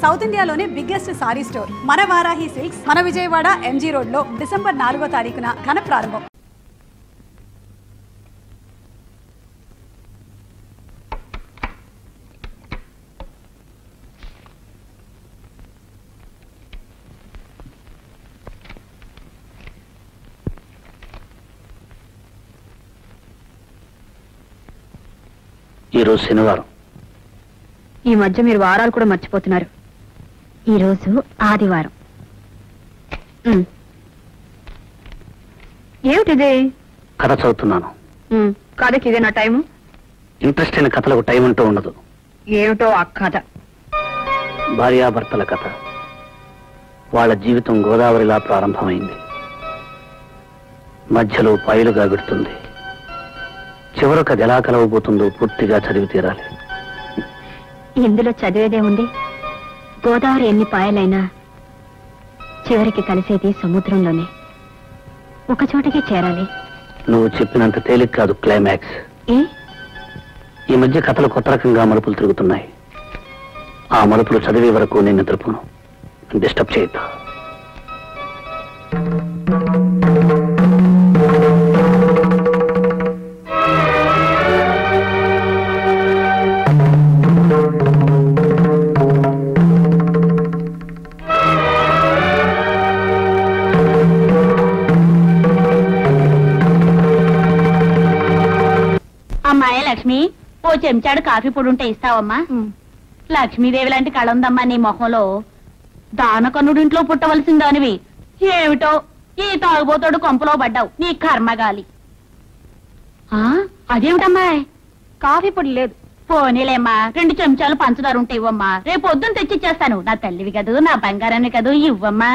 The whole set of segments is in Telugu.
సౌత్ ఇండియాలోనే బిగ్గెస్ట్ సారీ స్టోర్ మన వారాహి సిల్క్స్ మన విజయవాడ ఎంజీ రోడ్ లో డిసెంబర్ 4వ తారీఖున ఘన ప్రారంభం. ఈరోజు శనివారం. ఈ మధ్య మీరు వారాలు కూడా మర్చిపోతున్నారు. ఈరోజు ఆదివారం. ఏమిటిది? కథ చదువుతున్నాను. కథకి ఇదే నా టైము. ఇంట్రెస్ట్ అయిన కథలకు టైం అంటూ ఉండదు. ఏమిటో ఆ కథ? భార్యాభర్తల కథ. వాళ్ళ జీవితం గోదావరిలా ప్రారంభమైంది. మధ్యలో పాయలుగా విడుతుంది. చివరకు అది ఎలా కలవబోతుందో పూర్తిగా చదివి తీరాలి. ఇందులో చదివేదే ఉంది. గోదావరి ఎన్ని పాయలైనా చివరికి కలిసేది సముద్రంలోనే. ఒక చోటకి చేరాలి. నువ్వు చెప్పినంత తేలిక కాదు క్లైమాక్స్. ఈ మధ్య కథలు కొత్త రకంగా మలుపులు తిరుగుతున్నాయి. ఆ మలుపులు చదివే వరకు నేను నిద్రపోను. డిస్టర్బ్ చేయొద్దు. అమ్మాయి లక్ష్మి, ఓ చెంచాడు కాఫీ పొడి ఉంటే ఇస్తావమ్మా? లక్ష్మీదేవి లాంటి కళ ఉందమ్మా నీ మొహంలో. దానకన్నుడింట్లో పుట్టవలసిందానివి ఏమిటో ఈ తాగుబోతోడు కొంపలో పడ్డావు. నీ కర్మగాలి. అదేమిటమ్మాయి? కాఫీ పొడి లేదు. పోనీలేమ్మా, 2 చెంచాలు పంచదార ఉంటే ఇవ్వమ్మా. రేపు పొద్దున్న తెచ్చిచ్చేస్తాను. నా తల్లివి కదూ, నా బంగారాన్ని కదూ, ఇవ్వమ్మా.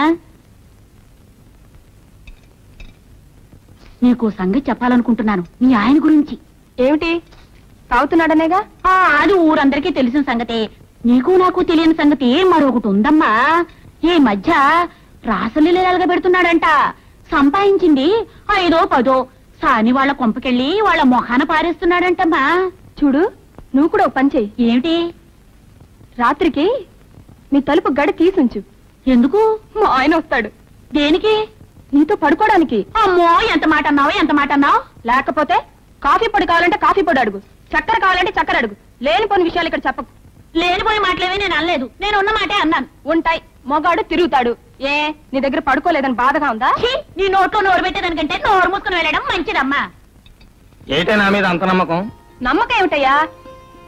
నీకు సంగతి చెప్పాలనుకుంటున్నాను, మీ ఆయన గురించి. ఏమిటి? తాగుతున్నాడనేగా? అది ఊరందరికీ తెలిసిన సంగతే. నీకు నాకు తెలియని సంగతి మరొకటి ఉందమ్మా. ఈ మధ్య రాసలీలగా పెడుతున్నాడంట. సంపాదించింది 5-10 సాని వాళ్ళ కొంపకెళ్ళి వాళ్ళ మొహాన పారేస్తున్నాడంటమ్మా. చూడు, నువ్వు కూడా ఓ పని చెయ్యి. ఏమిటి? రాత్రికి మీ తలుపు గడ తీసుంచు. ఎందుకు? మా ఆయన వస్తాడు. దేనికి? నీతో పడుకోవడానికి. అమ్మో, ఎంత మాట అన్నావు, ఎంత మాట అన్నావు. లేకపోతే కాఫీ పొడి కావాలంటే కాఫీ పొడి అడుగు, చక్కెర కావాలంటే చక్కెర అడుగు. లేనిపోని విషయాలు ఇక్కడ చెప్పకు. లేనిపోయి మాటలేవి నేను అనలేదు. నేను ఉన్న మాటే అన్నాను. ఉంటాయి. మొగాడు తిరుగుతాడు. ఏ నీ దగ్గర పడుకోలేదని బాధగా ఉందా? నీ నోట్లో నోరు పెట్టేదానికంటే నోరు మూసుకుని వెళ్ళడం మంచిదమ్మా. ఏంటే నా మీద అంత నమ్మకం? నమ్మకం ఏమిటయ్యా?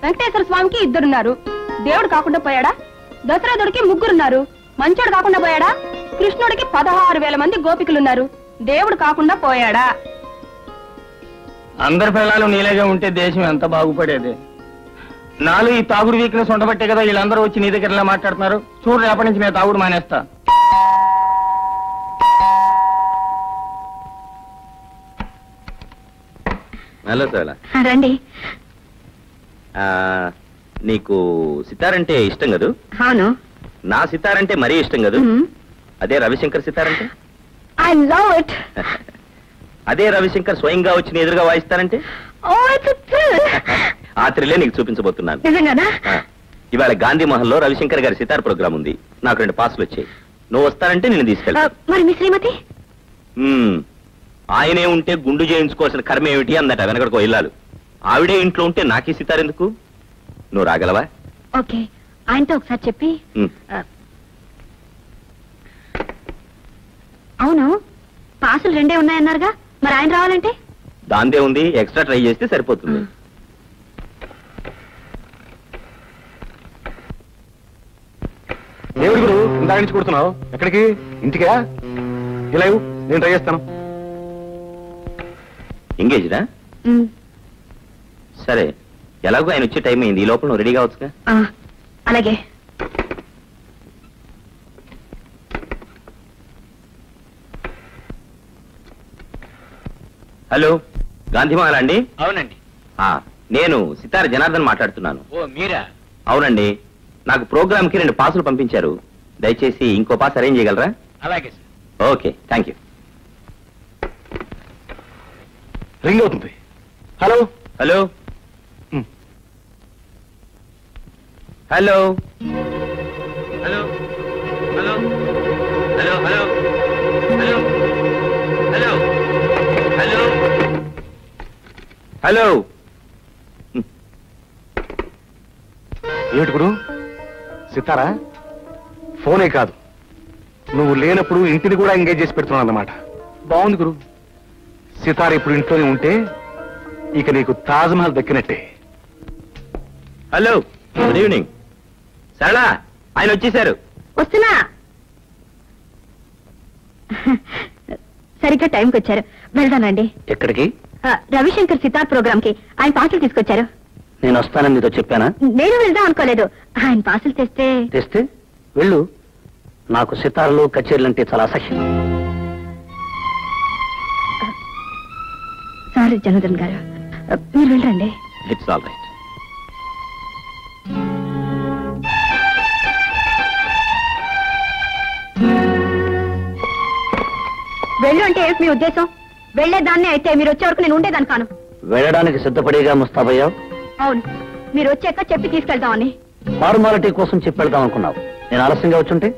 వెంకటేశ్వర స్వామికి 2 దేవుడు కాకుండా పోయాడా? దశరథుడికి 3 మంచోడు కాకుండా పోయాడా? కృష్ణుడికి 16,000 మంది గోపికలున్నారు. దేవుడు కాకుండా పోయాడా? అందరి పిల్లలు నీలేగా ఉంటే దేశం ఎంత బాగుపడేది. నాలో ఈ తాగుడు వీక్నెస్ ఉండబట్టే కదా వీళ్ళందరూ వచ్చి నీ దగ్గర ఇలా మాట్లాడుతున్నారు. చూడు, రేపటి నుంచి నేను తాగుడు మానేస్తా. హలో సోలా, రండి. నీకు సితారంటే ఇష్టం కదూ? అవును. నా సితారంటే మరీ ఇష్టం కదూ? అదే రవిశంకర్ సితారంటే? I love it. అదే రవిశంకర్ స్వయంగా వచ్చి ఎదురుగా వాయిస్తారంటే? ఆ త్రిల్లే నీకు చూపించబోతున్నాను. నిజంగానా? ఇవాళ గాంధీ మహల్ లో రవిశంకర్ గారి సితార్ ప్రోగ్రామ్ ఉంది. నాకు 2 పాసులు వచ్చాయి. నువ్వు వస్తానంటే నేను తీసుకెళ్తా. మరి మీ శ్రీమతి? ఆయనే ఉంటే గుండు చేయించుకోవాల్సిన కర్మ ఏమిటి అందట వెనకడికో ఇల్లాలు. ఆవిడే ఇంట్లో ఉంటే నాకీ సితార్ ఎందుకు? నువ్వు రాగలవా? ఓకే, ఆయనతో ఒకసారి చెప్పి. అవును, పాసులు 2 ఉన్నాయన్నారుగా, మరి ఆయన రావాలంటే? దాందే ఉంది, ఎక్స్ట్రా ట్రై చేస్తే సరిపోతుంది. దేవుడి గురు ఇందాక నుంచి కొడుతున్నావు. ఎక్కడికి? ఇంటికా? ఇలా నేను ట్రై చేస్తాను. ఎంగేజ్డా? సరే, ఎలాగో ఆయన వచ్చే టైం అయింది. ఈ లోపల నువ్వు రెడీ కావచ్చుగా? అలాగే. హలో, గాంధీమహల్ అండి? అవునండి. నేను సితార జనార్దన్ మాట్లాడుతున్నాను. ఓ మీరా? అవునండి. నాకు ప్రోగ్రామ్ కి 2 పాసులు పంపించారు. దయచేసి ఇంకో పాస్ అరేంజ్ చేయగలరా? అలాగే సార్. Okay, thank you. రింగ్ అవుతుంది. Hello hello hello hello hello hello hello hello hello hello hello ఏమిటి గురు సితారా ఫోనే కాదు నువ్వు లేనప్పుడు ఇంటిని కూడా ఎంగేజ్ చేసి పెడుతున్నావు అన్నమాట. బాగుంది గురు. సితార ఇప్పుడు ఇంట్లోనే ఉంటే ఇక నీకు తాజ్మహల్ దక్కినట్టే. Hello good evening. సరళా ఆయన వచ్చేసారు. వస్తున్నా. సరిగ్గా టైంకి వచ్చారు. వెళ్దానండి. ఎక్కడికి? రవిశంకర్ సితార్ ప్రోగ్రామ్ కి ఆయన పాటలు తీసుకొచ్చారు. నేను వస్తానని నీతో చెప్పానా? నేను వెళ్దాం అనుకోలేదు. ఆయన పాసులు తెస్తే వెళ్ళు. నాకు సితార్లు కచేరీలు అంటే చాలా అసహ్యం. సారీ జనార్దన్ గారు, మీరు వెళ్ళండి. It's all right. వెళ్ళు అంటే ఏమిటి మీ ఉద్దేశం? వెళ్లేదాన్ని అయితే మీరు వచ్చే వరకు నేను ఉండేదాన్ని కాను. వెళ్ళడానికి సిద్ధపడేగా ముస్తాబయ్యావు. అవును, మీరు వచ్చాక చెప్పి తీసుకెళ్దామని. ఫార్మాలిటీ కోసం చెప్పి వెళ్దాం అనుకున్నావు. నేను ఆలస్యంగా వచ్చుంటే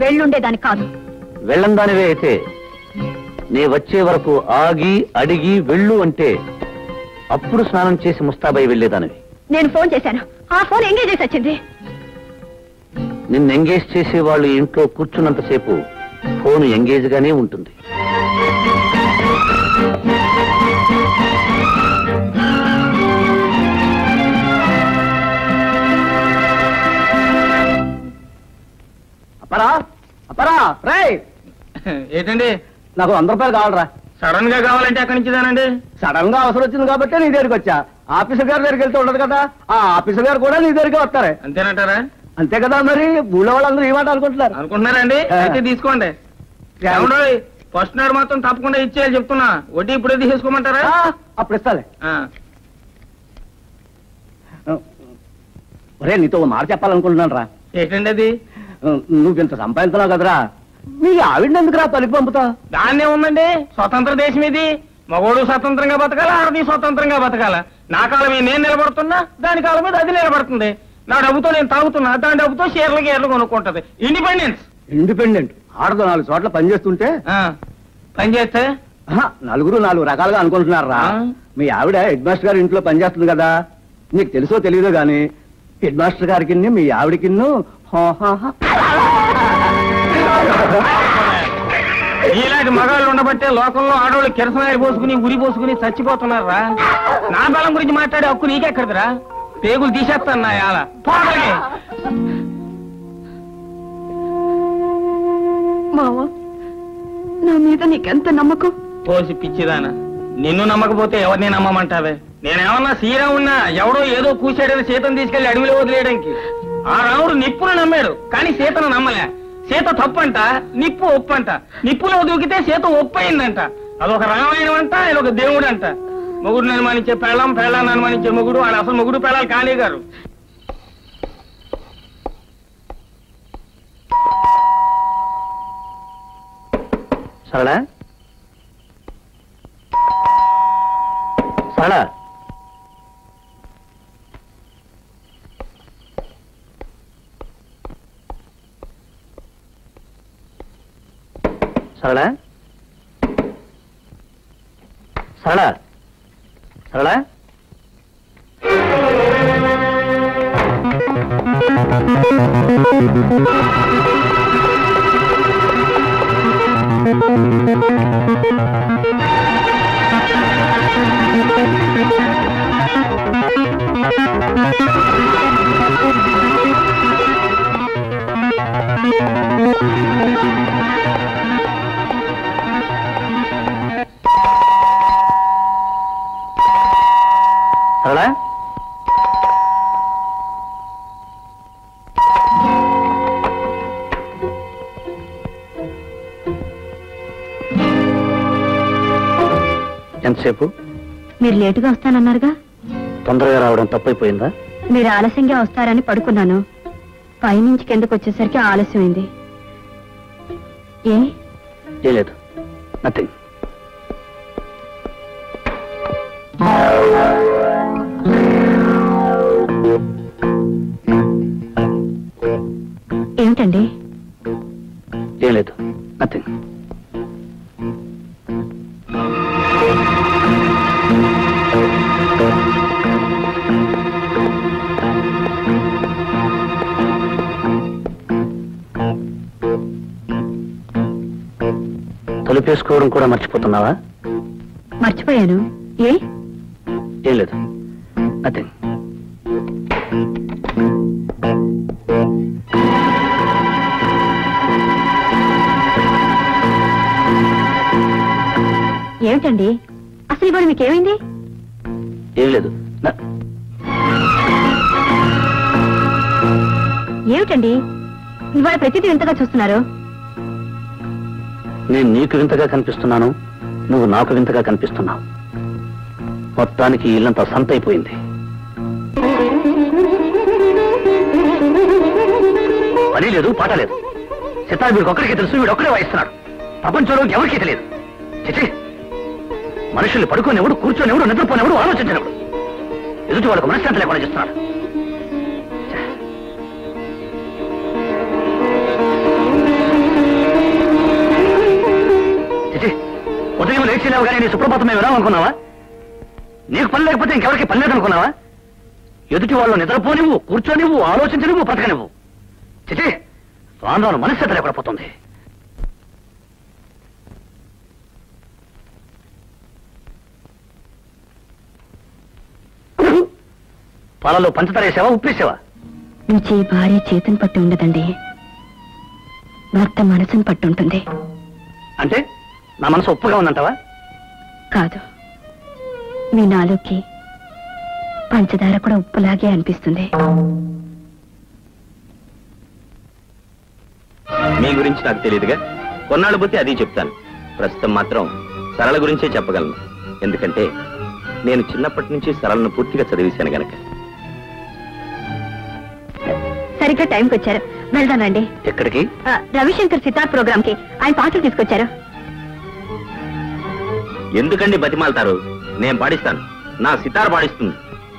వెళ్ళుండేదాన్ని కాదు. వెళ్ళందానివే అయితే నీ వచ్చే వరకు ఆగి అడిగి వెళ్ళు అంటే అప్పుడు స్నానం చేసి ముస్తాబై వెళ్ళేదానివి. నేను ఫోన్ చేశాను, ఆ ఫోన్ ఎంగేజ్ చేసి వచ్చింది. నిన్ను ఎంగేజ్ చేసే వాళ్ళు ఇంట్లో కూర్చున్నంతసేపు ఫోన్ ఎంగేజ్ గానే ఉంటుంది. ఏంటండి? నాకు 100 రూపాయలు కావాలరా. సడన్ గా కావాలంటే అక్కడి నుంచి దానండి. సడన్ గా అవసరం వచ్చింది కాబట్టి నీ దగ్గరికి వచ్చా. ఆఫీసర్ గారి దగ్గరికి వెళ్తూ ఉండదు కదా, ఆ ఆఫీసర్ గారు కూడా నీ దగ్గరికి వస్తారే. అంతేనంటారా? అంతే కదా. మరి ఊళ్ళో వాళ్ళందరూ ఏమాట అనుకుంటున్నారండి? అయితే తీసుకోండి. ఫస్ట్ నాడు మాత్రం తప్పకుండా ఇచ్చేయాలి చెప్తున్నా. వడ్డీ ఇప్పుడే తీసుకోమంటారా? అప్పుడు ఇస్తాలే. ఒరే నీతో మాట చెప్పాలనుకుంటున్నాను రా. ఏంటండి అది? నువ్వింత సంపాదించున్నావు కదరా, మీ ఆవిడని ఎందుకు రా పలికి పంపుతా? దాన్నే ఉందండి, స్వతంత్ర దేశం ఇది. మగోడు స్వతంత్రంగా బతకాల, ఆడది స్వతంత్రంగా బతకాల. నా కాలం మీద నేను నిలబడుతున్నా, దాని కాలం మీద అది నిలబడుతుంది. నా డబ్బుతో నేను తాగుతున్నా, దాని డబ్బుతో షేర్లు కొనుక్కుంటది. ఇండిపెండెంట్. ఆడదో 4 చోట్ల పనిచేస్తుంటే పనిచేస్తే నలుగురు 4 రకాలుగా అనుకుంటున్నారా. మీ ఆవిడ హెడ్ మాస్టర్ గారి ఇంట్లో పనిచేస్తుంది కదా, నీకు తెలుసో తెలియదో గాని హెడ్ మాస్టర్ గారికి మీ ఆవిడకి ఇలాంటి మగాళ్ళు ఉండబట్టే లోకంలో ఆడవాళ్ళు కిరసనాయి పోసుకుని ఉరి పోసుకుని చచ్చిపోతున్నారా. నా బలం గురించి మాట్లాడే హక్కు నీకెక్కడిదిరా? పేగులు తీసేస్తాను నా యాల. మావా, నా మీద నీకెంత నమ్మకం? పోసి పిచ్చిదానా, నిన్ను నమ్మకపోతే ఎవరిని నమ్మమంటావే? నేనేమన్నా సీరా ఉన్నా ఎవడో ఏదో కూసాడని సీతను తీసుకెళ్లి అడవిలో వదిలేయడానికి. ఆ రాముడు నిప్పును నమ్మాడు కానీ సీతను నమ్మలే. సీత తప్పంట, నిప్పు ఒప్పంట. నిప్పులో దూకితే సీత ఒప్పయిందంట. అదొక రామాయణం అంట, ఇదొక దేవుడు అంట. మొగుడు అనుమానించే పెళ్ళం, పెళ్ళాన్ని అనుమానించే మొగుడు. ఆడ అసలు మొగుడు పెళ్ళాలి కాళీ గారు. సరళా, సరళా, సరళా, సరళా, సరళా. సరళా, ఎంతసేపు? మీరు లేటుగా వస్తానన్నారుగా. తొందరగా రావడం తప్పైపోయిందా? మీరు ఆలస్యంగా వస్తారని పడుకున్నాను. పైనుంచి కిందకు వచ్చేసరికి ఆలస్యమైంది. ఏ లేదు, నథింగ్. ఏమిటండి? ఏం లేదు, నథింగ్. తలుపేసుకోవడం కూడా మర్చిపోతున్నావా? మర్చిపోయాను. ఏం లేదు, నథింగ్. ఏమిటండి అసలు ఇవాళ మీకేమైంది? ఏం లేదు. ఏమిటండి ఇవాళ ప్రతిదీ వింతగా చూస్తున్నారు? నేను నీకు వింతగా కనిపిస్తున్నాను, నువ్వు నాకు వింతగా కనిపిస్తున్నావు. మొత్తానికి ఇల్లంతా సంతైపోయింది. పని లేదు, పాట లేదు. సితార్ వీడికి ఒక్కడికే తెలుసు, వీడు ఒక్కడే వాయిస్తున్నాడు. ప్రపంచంలో ఎవరికీ తెలియదు. చిచి, మనుషుల్ని పడుకోనివ్వడు, కూర్చొనివ్వడు, నిద్రపోనివ్వడు, ఆలోచించనివ్వడు. ఎదుటి వాళ్ళకు మనశ్శాంతి లేకుండా చేస్తున్నాడు. చిచి, ఉదయం లేచి లేవగానే నీ సుప్రభాతం మేము వినాలనుకున్నావా? నీకు పని లేకపోతే ఇంకెవరికి పని లేదనుకున్నావా? ఎదుటి వాళ్ళు నిద్రపోనివ్వు, కూర్చొనివ్వు, ఆలోచించనివ్వు, బ్రతకనివ్వు. చిచి, రాను మనశ్శాంతి లేకుండా పోతుంది. పాలలో పంచదార వేసావా, ఉప్పేసావా? రుచి భార్య చేతిని పట్టి ఉండదండి, భర్త మనసును పట్టి ఉంటుంది. అంటే నా మనసు ఉప్పుగా ఉందంటావా? కాదు, మీ నాలుగుకి పంచదార కూడా ఉప్పులాగే అనిపిస్తుంది. మీ గురించి నాకు తెలియదుగా, కొన్నాళ్ళు పోతే అది చెప్తాను. ప్రస్తుతం మాత్రం సరళ గురించే చెప్పగలను. ఎందుకంటే నేను చిన్నప్పటి నుంచి సరళను పూర్తిగా చదివేశాను గనక. సరిగ్గా టైంకి వచ్చారు, వెళ్దానండి. ఎక్కడికి? రవిశంకర్ సితార్ ప్రోగ్రామ్ కి ఆయన పాటలు తీసుకొచ్చారు. ఎందుకండి బతిమాలతారు? నేను పాడిస్తాను, నా సితార్ పాడిస్తుంది.